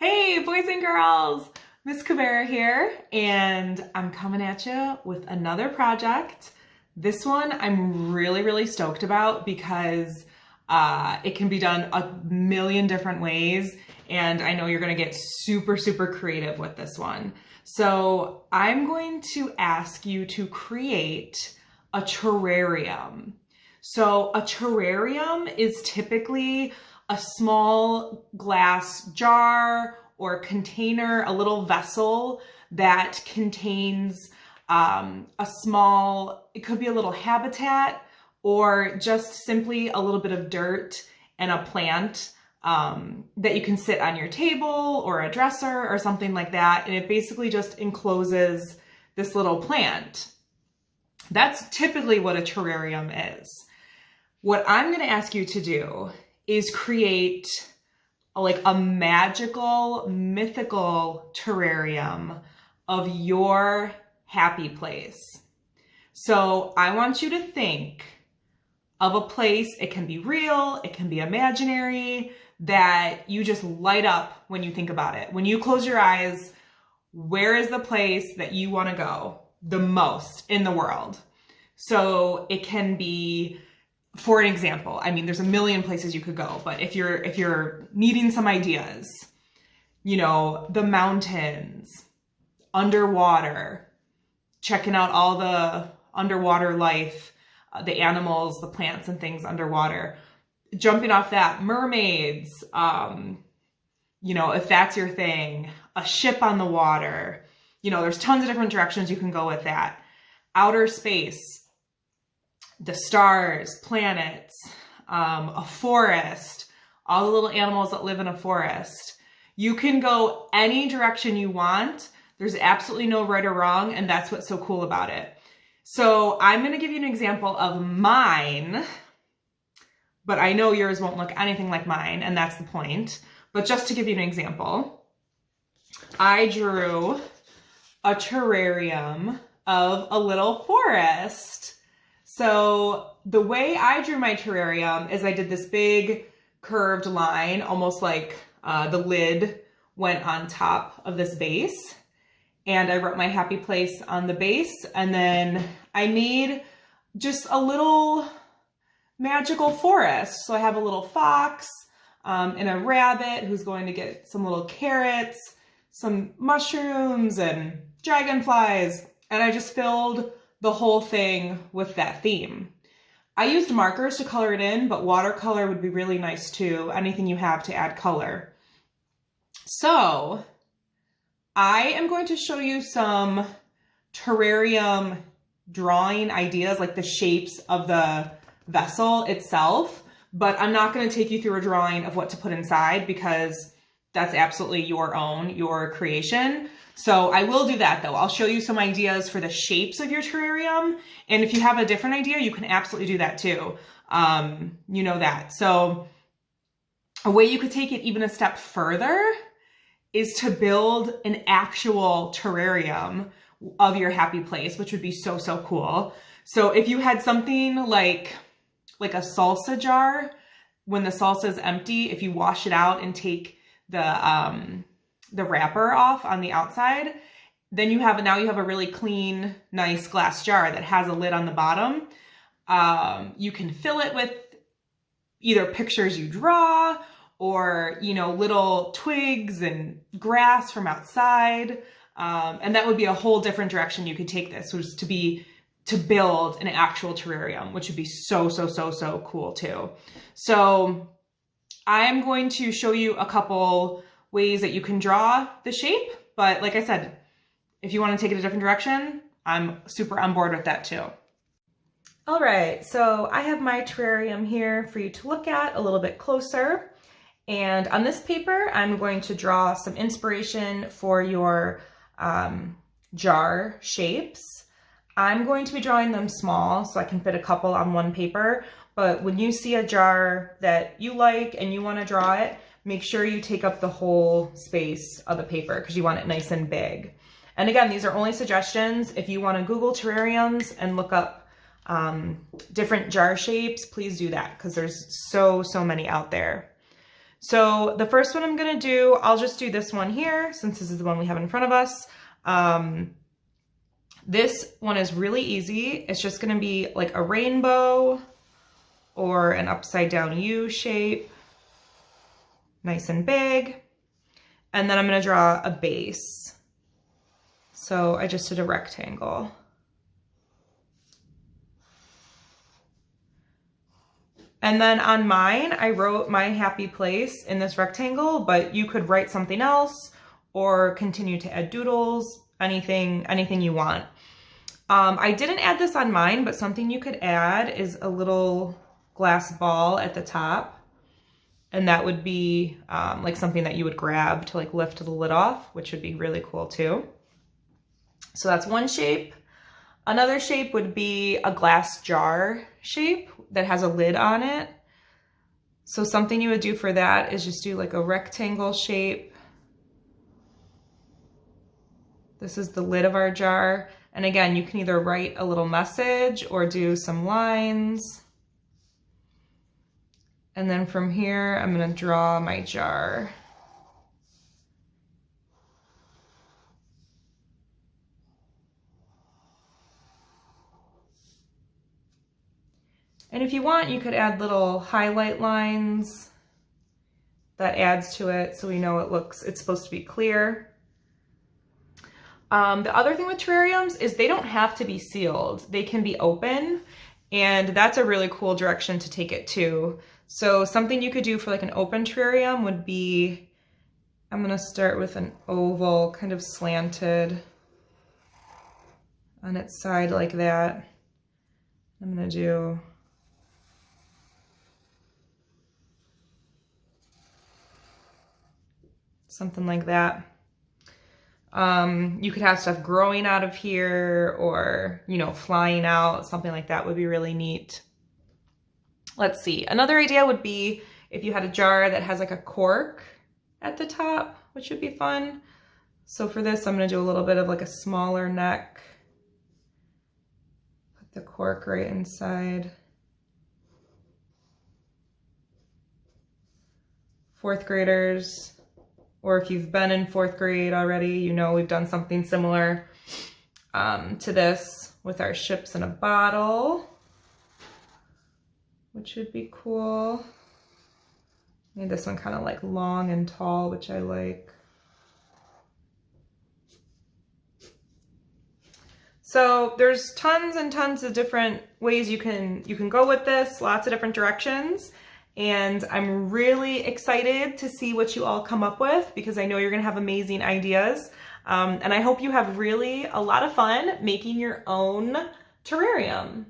Hey boys and girls, Miss Cabrera here, and I'm coming at you with another project. This one I'm really stoked about because it can be done a million different ways, and I know you're gonna get super creative with this one. So I'm going to ask you to create a terrarium. So a terrarium is typically a small glass jar or container, a little vessel that contains a small, it could be a little habitat or just simply a little bit of dirt and a plant that you can sit on your table or a dresser or something like that. And it basically just encloses this little plant. That's typically what a terrarium is. What I'm going to ask you to do is create like a magical, mythical terrarium of your happy place. So I want you to think of a place, it can be real, it can be imaginary, that you just light up when you think about it. When you close your eyes, where is the place that you want to go the most in the world? So it can be, for an example, I mean, there's a million places you could go, but if you're needing some ideas, you know, the mountains, underwater, checking out all the underwater life, the animals, the plants and things underwater, jumping off that, mermaids, you know, if that's your thing, a ship on the water, you know, there's tons of different directions you can go with that. Outer space, the stars, planets, a forest, all the little animals that live in a forest. You can go any direction you want. There's absolutely no right or wrong, and that's what's so cool about it. So I'm going to give you an example of mine, but I know yours won't look anything like mine, and that's the point. But just to give you an example, I drew a terrarium of a little forest. So the way I drew my terrarium is I did this big curved line, almost like the lid went on top of this base. And I wrote my happy place on the base. And then I made just a little magical forest. So I have a little fox and a rabbit who's going to get some little carrots, some mushrooms and dragonflies. And I just filled the whole thing with that theme. I used markers to color it in, but watercolor would be really nice too. Anything you have to add color. So I am going to show you some terrarium drawing ideas, like the shapes of the vessel itself, but I'm not going to take you through a drawing of what to put inside because that's absolutely your creation. So I will do that though. I'll show you some ideas for the shapes of your terrarium. And if you have a different idea, you can absolutely do that too. You know that. So a way you could take it even a step further is to build an actual terrarium of your happy place, which would be so cool. So if you had something like a salsa jar, when the salsa is empty, if you wash it out and take the wrapper off on the outside, then now you have a really clean, nice glass jar that has a lid on the bottom. You can fill it with either pictures you draw or, you know, little twigs and grass from outside. And that would be a whole different direction you could take this, which is to build an actual terrarium, which would be so cool too. So I'm going to show you a couple ways that you can draw the shape, but like I said, if you want to take it a different direction, I'm super on board with that too. All right, so I have my terrarium here for you to look at a little bit closer. And on this paper, I'm going to draw some inspiration for your jar shapes. I'm going to be drawing them small so I can fit a couple on one paper, but when you see a jar that you like and you want to draw it, make sure you take up the whole space of the paper because you want it nice and big. And again, these are only suggestions. If you want to Google terrariums and look up different jar shapes, please do that because there's so many out there. So the first one I'm gonna do, I'll just do this one here since this is the one we have in front of us. This one is really easy. It's just gonna be like a rainbow or an upside down U shape, nice and big. And then I'm gonna draw a base. So I just did a rectangle. And then on mine, I wrote my happy place in this rectangle, but you could write something else or continue to add doodles, anything you want. I didn't add this on mine, but something you could add is a little glass ball at the top. And that would be like something that you would grab to like lift the lid off, which would be really cool too. So that's one shape. Another shape would be a glass jar shape that has a lid on it. So something you would do for that is just do like a rectangle shape. This is the lid of our jar. And again, you can either write a little message or do some lines. And then from here, I'm gonna draw my jar. And if you want, you could add little highlight lines. That adds to it so we know it's supposed to be clear. The other thing with terrariums is they don't have to be sealed. They can be open, and that's a really cool direction to take it to. So something you could do for like an open terrarium would be, I'm gonna start with an oval, kind of slanted on its side like that. I'm gonna do something like that. You could have stuff growing out of here or, you know, flying out, something like that would be really neat. Let's see, another idea would be if you had a jar that has like a cork at the top, which would be fun. So for this, I'm gonna do a little bit of like a smaller neck. Put the cork right inside. Fourth graders, or if you've been in fourth grade already, you know we've done something similar to this with our ships in a bottle, which would be cool. Made this one kind of like long and tall, which I like. So there's tons and tons of different ways you can go with this, lots of different directions. And I'm really excited to see what you all come up with because I know you're gonna have amazing ideas. And I hope you have really a lot of fun making your own terrarium.